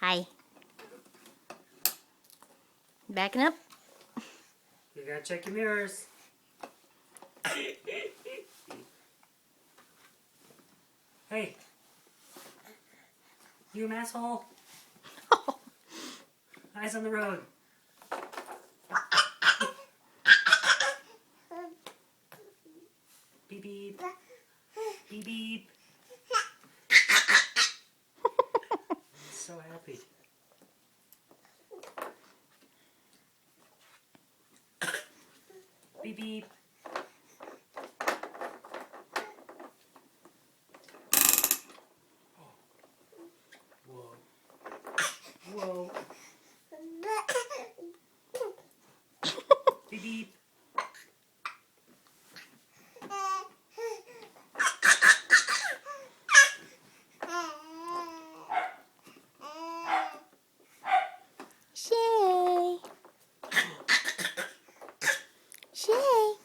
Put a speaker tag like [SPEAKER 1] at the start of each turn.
[SPEAKER 1] Hi. Backing up.
[SPEAKER 2] You gotta check your mirrors. Hey. You asshole. Eyes on the road. Beep beep. Beep beep. I'm so happy. Beep beep. Whoa. Whoa. Beep beep.
[SPEAKER 1] Shay. Shay.